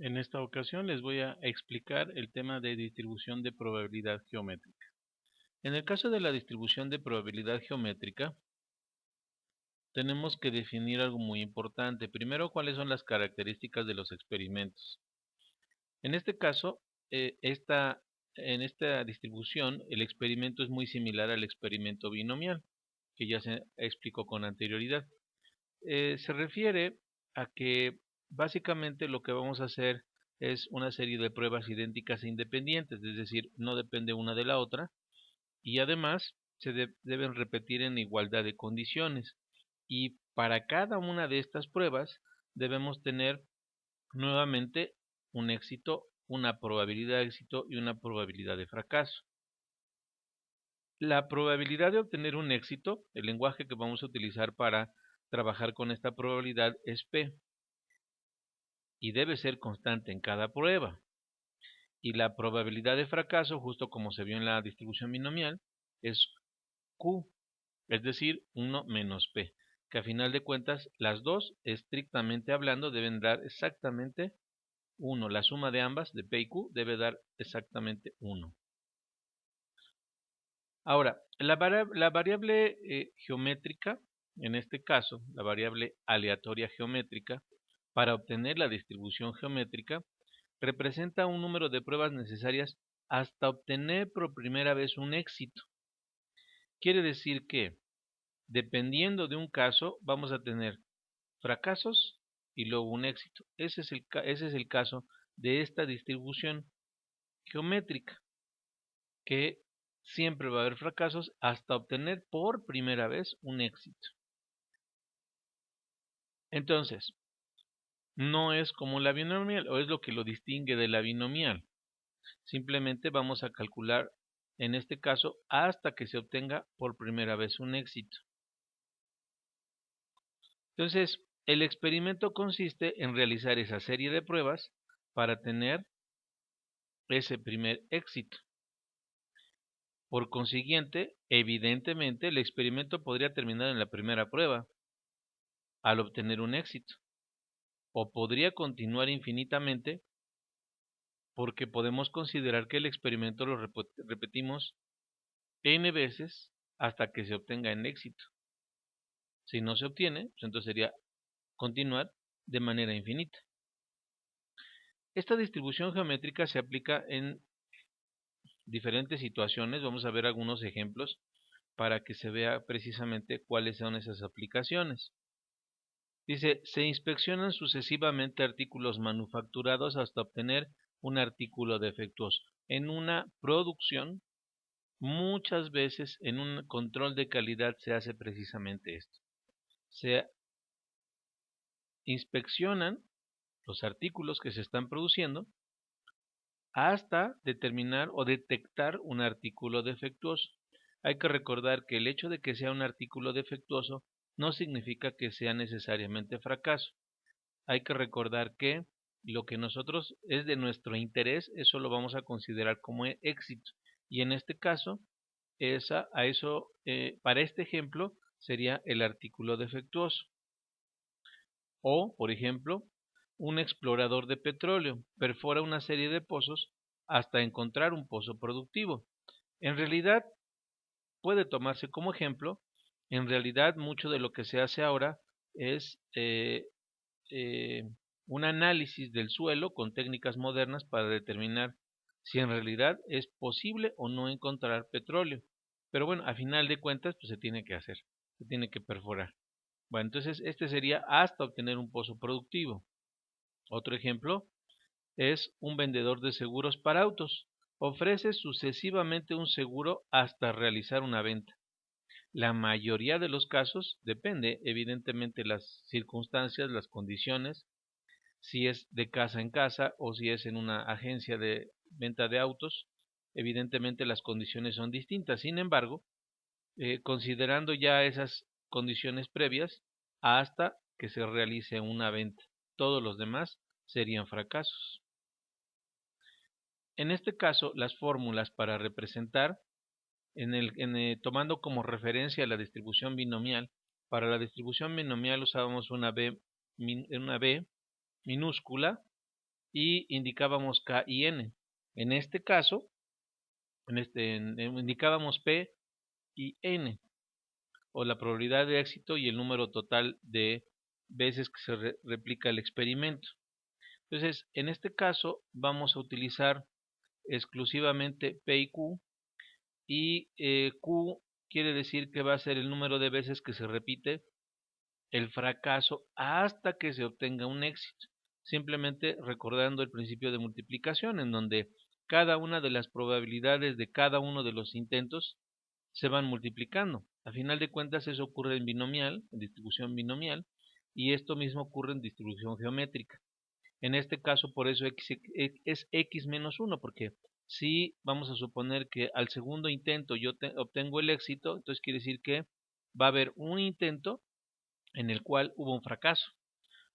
En esta ocasión les voy a explicar el tema de distribución de probabilidad geométrica. En el caso de la distribución de probabilidad geométrica, tenemos que definir algo muy importante. Primero, cuáles son las características de los experimentos. En este caso, en esta distribución, el experimento es muy similar al experimento binomial, que ya se explicó con anterioridad. Se refiere a que básicamente lo que vamos a hacer es una serie de pruebas idénticas e independientes, es decir, no depende una de la otra, y además deben repetir en igualdad de condiciones. Y para cada una de estas pruebas debemos tener nuevamente un éxito, una probabilidad de éxito y una probabilidad de fracaso. La probabilidad de obtener un éxito, el lenguaje que vamos a utilizar para trabajar con esta probabilidad es P, y debe ser constante en cada prueba. Y la probabilidad de fracaso, justo como se vio en la distribución binomial, es Q, es decir, 1 menos P, que a final de cuentas las dos, estrictamente hablando, deben dar exactamente 1. La suma de ambas, de P y Q, debe dar exactamente 1. Ahora, la variable geométrica, en este caso, la variable aleatoria geométrica, para obtener la distribución geométrica, representa un número de pruebas necesarias hasta obtener por primera vez un éxito. Quiere decir que, dependiendo de un caso, vamos a tener fracasos y luego un éxito. Ese es el caso de esta distribución geométrica, que siempre va a haber fracasos hasta obtener por primera vez un éxito. Entonces, no es como la binomial, o es lo que lo distingue de la binomial. Simplemente vamos a calcular, en este caso, hasta que se obtenga por primera vez un éxito. Entonces, el experimento consiste en realizar esa serie de pruebas para tener ese primer éxito. Por consiguiente, evidentemente, el experimento podría terminar en la primera prueba al obtener un éxito, o podría continuar infinitamente porque podemos considerar que el experimento lo repetimos n veces hasta que se obtenga el éxito. Si no se obtiene, pues entonces sería continuar de manera infinita. Esta distribución geométrica se aplica en diferentes situaciones. Vamos a ver algunos ejemplos para que se vea precisamente cuáles son esas aplicaciones. Dice, se inspeccionan sucesivamente artículos manufacturados hasta obtener un artículo defectuoso. En una producción, muchas veces en un control de calidad se hace precisamente esto. Se inspeccionan los artículos que se están produciendo hasta determinar o detectar un artículo defectuoso. Hay que recordar que el hecho de que sea un artículo defectuoso no significa que sea necesariamente fracaso. Hay que recordar que lo que nosotros es de nuestro interés, eso lo vamos a considerar como éxito. Y en este caso, para este ejemplo, sería el artículo defectuoso. O, por ejemplo, un explorador de petróleo perfora una serie de pozos hasta encontrar un pozo productivo. En realidad, puede tomarse como ejemplo, en realidad mucho de lo que se hace ahora es un análisis del suelo con técnicas modernas para determinar si en realidad es posible o no encontrar petróleo. Pero bueno, a final de cuentas, pues se tiene que hacer, se tiene que perforar. Bueno, entonces este sería hasta obtener un pozo productivo. Otro ejemplo es un vendedor de seguros para autos. Ofrece sucesivamente un seguro hasta realizar una venta. La mayoría de los casos depende, evidentemente, las circunstancias, las condiciones, si es de casa en casa o si es en una agencia de venta de autos, evidentemente las condiciones son distintas. Sin embargo, considerando ya esas condiciones previas hasta que se realice una venta. Todos los demás serían fracasos. En este caso, las fórmulas para representar, tomando como referencia la distribución binomial, para la distribución binomial usábamos una B minúscula y indicábamos K y N. En este caso, indicábamos P y N, o la probabilidad de éxito y el número total de veces que se replica el experimento. Entonces, en este caso vamos a utilizar exclusivamente P y Q, y Q quiere decir que va a ser el número de veces que se repite el fracaso hasta que se obtenga un éxito, simplemente recordando el principio de multiplicación, en donde cada una de las probabilidades de cada uno de los intentos se van multiplicando. A final de cuentas eso ocurre en binomial, en distribución binomial, y esto mismo ocurre en distribución geométrica. En este caso, por eso es x menos 1, porque si vamos a suponer que al segundo intento yo obtengo el éxito, entonces quiere decir que va a haber un intento en el cual hubo un fracaso.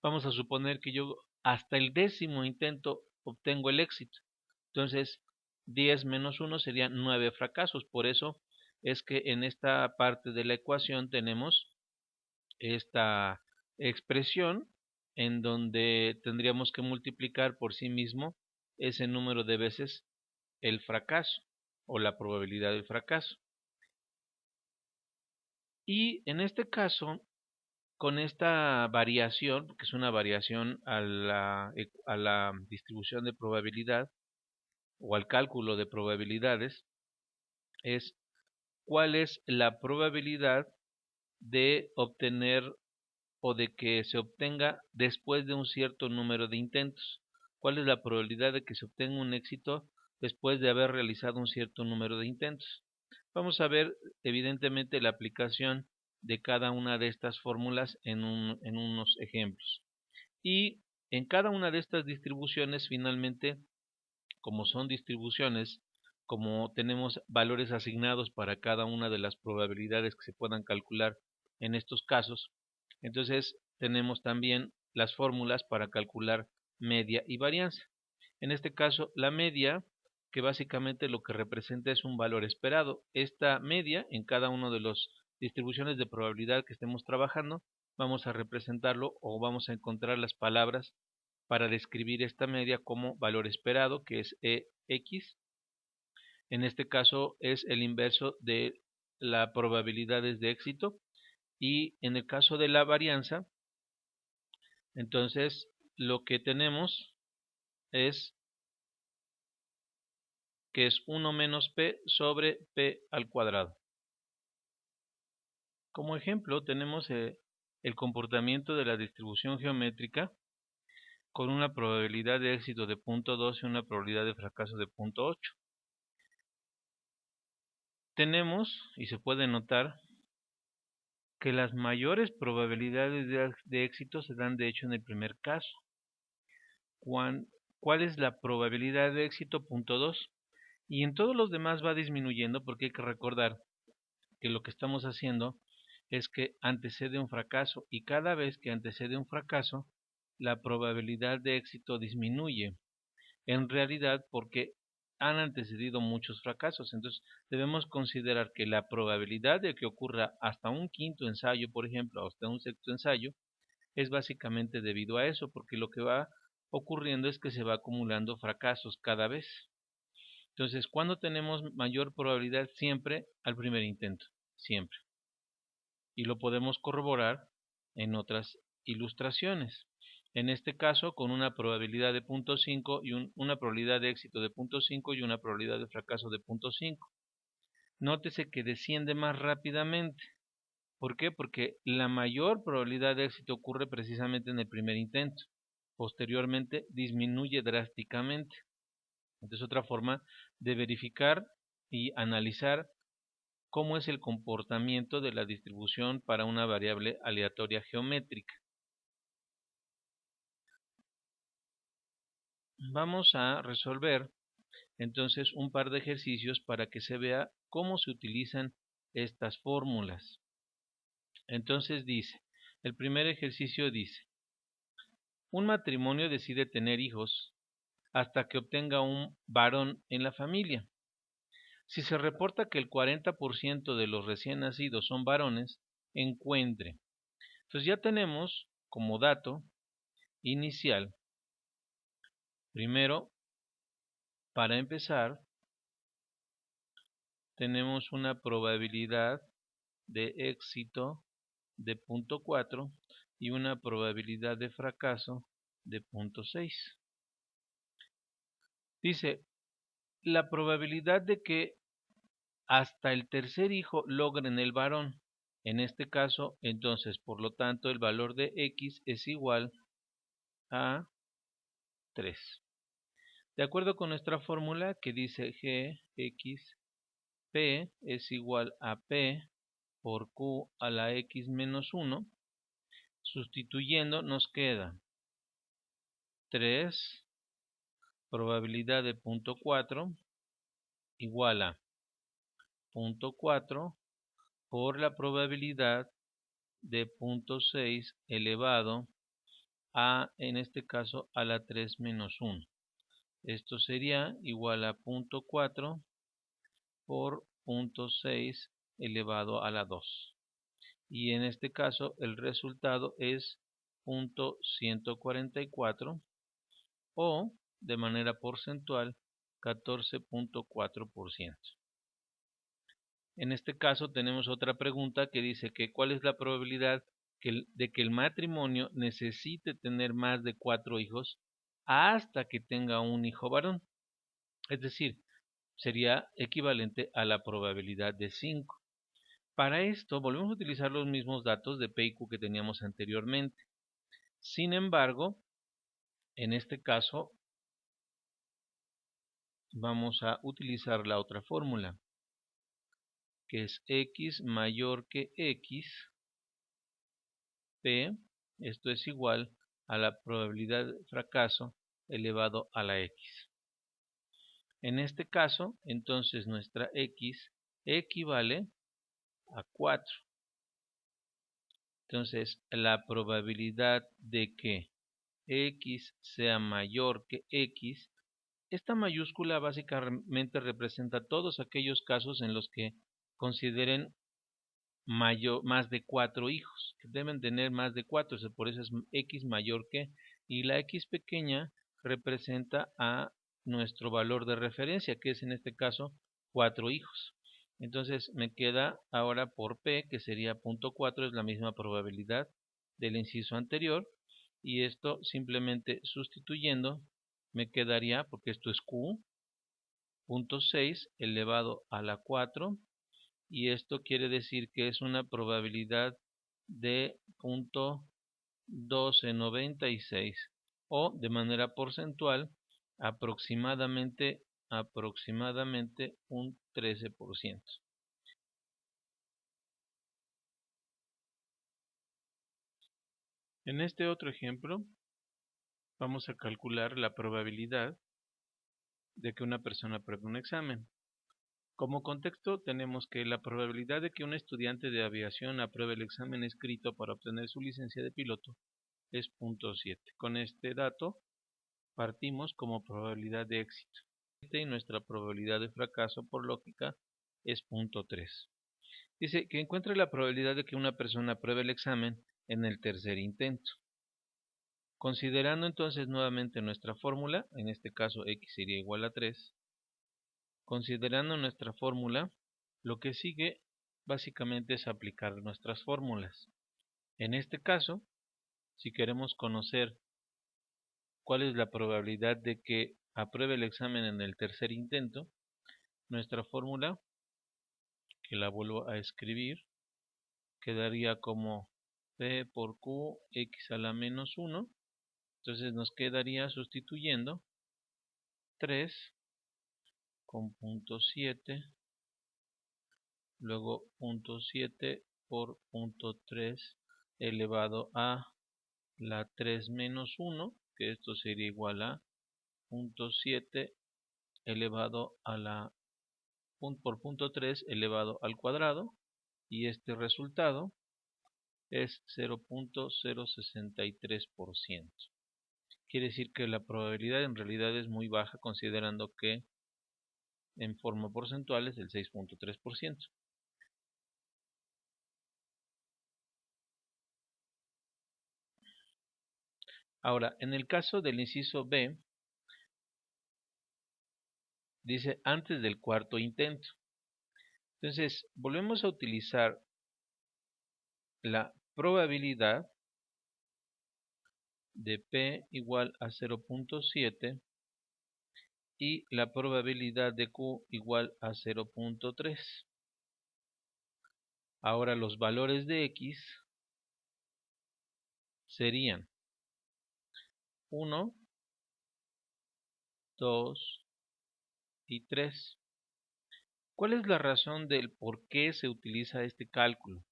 Vamos a suponer que yo hasta el 10º intento obtengo el éxito. Entonces, 10 menos 1 serían 9 fracasos. Por eso es que en esta parte de la ecuación tenemos esta expresión en donde tendríamos que multiplicar por sí mismo ese número de veces el fracaso o la probabilidad del fracaso. Y en este caso, con esta variación, que es una variación a la distribución de probabilidad o al cálculo de probabilidades, es cuál es la probabilidad de obtener o de que se obtenga después de un cierto número de intentos. ¿Cuál es la probabilidad de que se obtenga un éxito después de haber realizado un cierto número de intentos? Vamos a ver evidentemente la aplicación de cada una de estas fórmulas en unos ejemplos. Y en cada una de estas distribuciones, finalmente, como son distribuciones, como tenemos valores asignados para cada una de las probabilidades que se puedan calcular en estos casos, entonces tenemos también las fórmulas para calcular media y varianza. En este caso, la media, que básicamente lo que representa es un valor esperado. Esta media, en cada una de las distribuciones de probabilidad que estemos trabajando, vamos a representarlo o vamos a encontrar las palabras para describir esta media como valor esperado, que es EX. En este caso es el inverso de la probabilidades de éxito. Y en el caso de la varianza, entonces lo que tenemos es que es 1 menos p sobre p al cuadrado. Como ejemplo tenemos el comportamiento de la distribución geométrica con una probabilidad de éxito de 0.2 y una probabilidad de fracaso de 0.8. Tenemos, y se puede notar, que las mayores probabilidades de éxito se dan de hecho en el primer caso. ¿Cuál es la probabilidad de éxito? 0.2. Y en todos los demás va disminuyendo, porque hay que recordar que lo que estamos haciendo es que antecede un fracaso, y cada vez que antecede un fracaso, la probabilidad de éxito disminuye. En realidad, porque han antecedido muchos fracasos. Entonces, debemos considerar que la probabilidad de que ocurra hasta un quinto ensayo, por ejemplo, o hasta un sexto ensayo, es básicamente debido a eso, porque lo que va ocurriendo es que se va acumulando fracasos cada vez. Entonces, ¿cuándo tenemos mayor probabilidad? Siempre al primer intento, siempre. Y lo podemos corroborar en otras ilustraciones. En este caso, con una probabilidad de 0.5 y una probabilidad de éxito de 0.5 y una probabilidad de fracaso de 0.5. Nótese que desciende más rápidamente. ¿Por qué? Porque la mayor probabilidad de éxito ocurre precisamente en el primer intento. Posteriormente disminuye drásticamente. Entonces, otra forma de verificar y analizar cómo es el comportamiento de la distribución para una variable aleatoria geométrica. Vamos a resolver entonces un par de ejercicios para que se vea cómo se utilizan estas fórmulas. Entonces dice, el primer ejercicio dice, un matrimonio decide tener hijos hasta que obtenga un varón en la familia. Si se reporta que el 40% de los recién nacidos son varones, encuentre. Entonces ya tenemos como dato inicial Primero, para empezar, tenemos una probabilidad de éxito de 0.4 y una probabilidad de fracaso de 0.6. Dice, la probabilidad de que hasta el tercer hijo logren el varón. En este caso, entonces, por lo tanto, el valor de X es igual a 3. De acuerdo con nuestra fórmula que dice Gx P es igual a P por Q a la X menos 1, sustituyendo nos queda 3 probabilidad de 0.4 igual a 0.4 por la probabilidad de 0.6 elevado a, en este caso, a la 3 menos 1. Esto sería igual a 0.4 por 0.6 elevado a la 2. Y en este caso el resultado es 0.144 o de manera porcentual 14.4%. En este caso tenemos otra pregunta que dice que ¿cuál es la probabilidad de que el matrimonio necesite tener más de 4 hijos hasta que tenga un hijo varón? Es decir, sería equivalente a la probabilidad de 5. Para esto volvemos a utilizar los mismos datos de P y Q que teníamos anteriormente. Sin embargo, en este caso vamos a utilizar la otra fórmula, que es X mayor que X, P, esto es igual a la probabilidad de fracaso elevado a la X. En este caso, entonces nuestra X equivale a 4. Entonces, la probabilidad de que X sea mayor que X, esta mayúscula básicamente representa todos aquellos casos en los que consideren más de 4 hijos, que deben tener más de 4, por eso es X mayor que, y la X pequeña representa a nuestro valor de referencia, que es en este caso 4 hijos. Entonces me queda ahora por P, que sería 0.4, es la misma probabilidad del inciso anterior, y esto simplemente sustituyendo me quedaría, porque esto es Q, 0.6 elevado a la 4, y esto quiere decir que es una probabilidad de 0.1296 o de manera porcentual aproximadamente un 13%. En este otro ejemplo vamos a calcular la probabilidad de que una persona apruebe un examen. Como contexto tenemos que la probabilidad de que un estudiante de aviación apruebe el examen escrito para obtener su licencia de piloto es 0.7. Con este dato partimos como probabilidad de éxito. Y nuestra probabilidad de fracaso por lógica es 0.3. Dice que encuentre la probabilidad de que una persona apruebe el examen en el tercer intento. Considerando entonces nuevamente nuestra fórmula, en este caso x sería igual a 3, considerando nuestra fórmula, lo que sigue básicamente es aplicar nuestras fórmulas. En este caso, si queremos conocer cuál es la probabilidad de que apruebe el examen en el tercer intento, nuestra fórmula, que la vuelvo a escribir, quedaría como P por Q x a la menos 1. Entonces nos quedaría sustituyendo 3 con 0.7, luego 0.7 por 0.3 elevado a la 3 menos 1, que esto sería igual a 0.7 elevado a la por 0.3 elevado al cuadrado, y este resultado es 0.063%. Quiere decir que la probabilidad en realidad es muy baja, considerando que en forma porcentual es del 6.3%. Ahora, en el caso del inciso B, dice antes del cuarto intento. Entonces, volvemos a utilizar la probabilidad de P igual a 0.7 y la probabilidad de Q igual a 0.3. Ahora los valores de X serían 1, 2 y 3. ¿Cuál es la razón del por qué se utiliza este cálculo?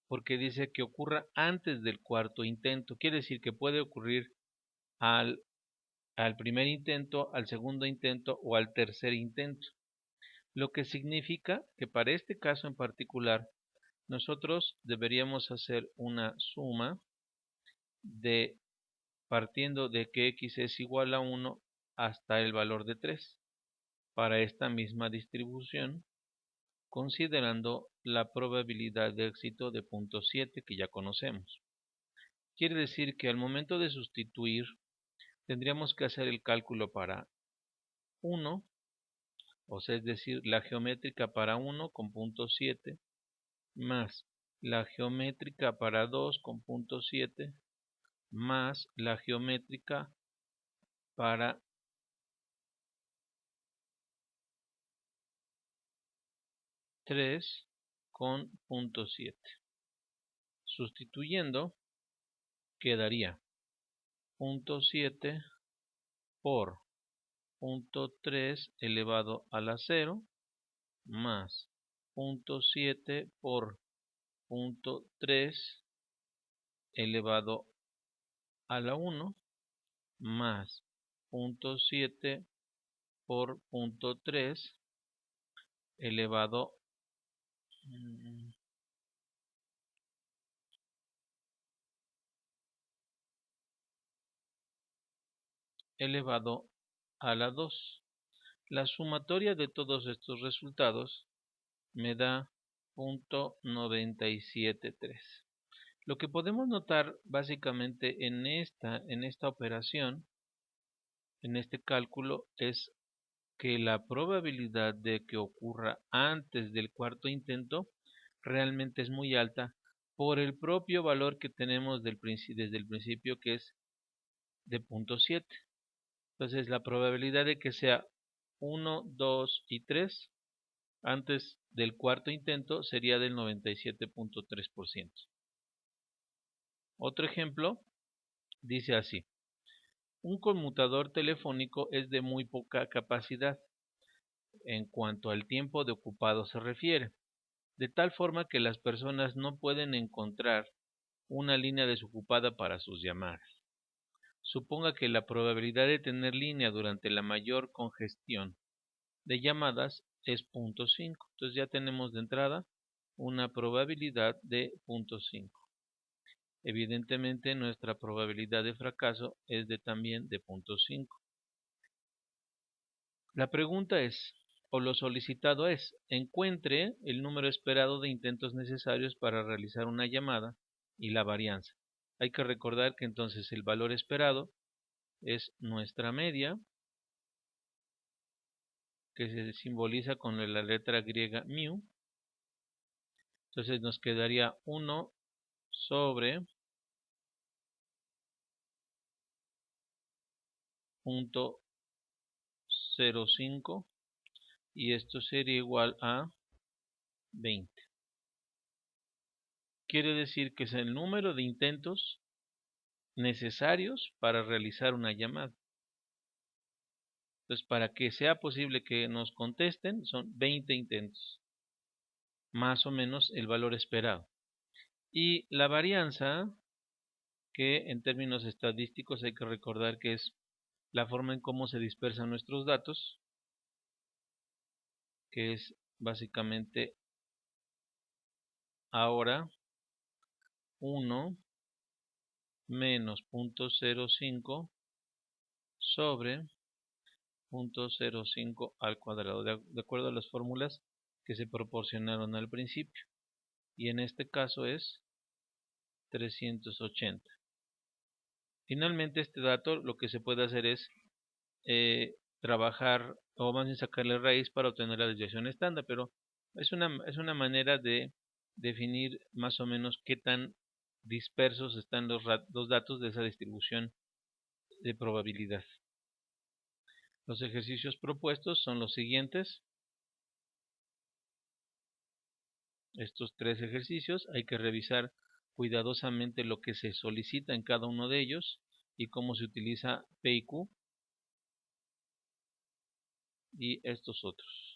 Porque dice que ocurra antes del cuarto intento. Quiere decir que puede ocurrir al primer intento, al segundo intento o al tercer intento. Lo que significa que para este caso en particular nosotros deberíamos hacer una suma de partiendo de que x es igual a 1 hasta el valor de 3 para esta misma distribución, considerando la probabilidad de éxito de 0.7 que ya conocemos. Quiere decir que al momento de sustituir tendríamos que hacer el cálculo para 1, o sea, es decir, la geométrica para 1 con 0.7 más la geométrica para 2 con 0.7 más la geométrica para 3 con 0.7. Sustituyendo quedaría 0.7 por 0.3 elevado a la 0 más 0.7 por 0.3 elevado a la 1 más 0.7 por 0.3 elevado a la 2. La sumatoria de todos estos resultados me da 0.973. Lo que podemos notar básicamente en esta operación, en este cálculo, es que la probabilidad de que ocurra antes del cuarto intento realmente es muy alta por el propio valor que tenemos desde el principio, que es de 0.7. Entonces la probabilidad de que sea 1, 2 y 3 antes del cuarto intento sería del 97.3%. Otro ejemplo dice así: un conmutador telefónico es de muy poca capacidad en cuanto al tiempo de ocupado se refiere, de tal forma que las personas no pueden encontrar una línea desocupada para sus llamadas. Suponga que la probabilidad de tener línea durante la mayor congestión de llamadas es 0.5. Entonces ya tenemos de entrada una probabilidad de 0.5. Evidentemente nuestra probabilidad de fracaso es también de 0.5. La pregunta es, o lo solicitado es, encuentre el número esperado de intentos necesarios para realizar una llamada y la varianza. Hay que recordar que entonces el valor esperado es nuestra media, que se simboliza con la letra griega mu. Entonces nos quedaría 1 sobre 0.05 y esto sería igual a 20. Quiere decir que es el número de intentos necesarios para realizar una llamada. Entonces, para que sea posible que nos contesten, son 20 intentos, más o menos el valor esperado. Y la varianza, que en términos estadísticos hay que recordar que es la forma en cómo se dispersan nuestros datos, que es básicamente ahora 1 menos 0.05 sobre 0.05 al cuadrado, de acuerdo a las fórmulas que se proporcionaron al principio, y en este caso es 380. Finalmente este dato lo que se puede hacer es trabajar o más bien sacarle raíz para obtener la desviación estándar, pero es una manera de definir más o menos qué tan dispersos están los datos de esa distribución de probabilidad. Los ejercicios propuestos son los siguientes. Estos 3 ejercicios hay que revisar cuidadosamente lo que se solicita en cada uno de ellos y cómo se utiliza P y Q y estos otros.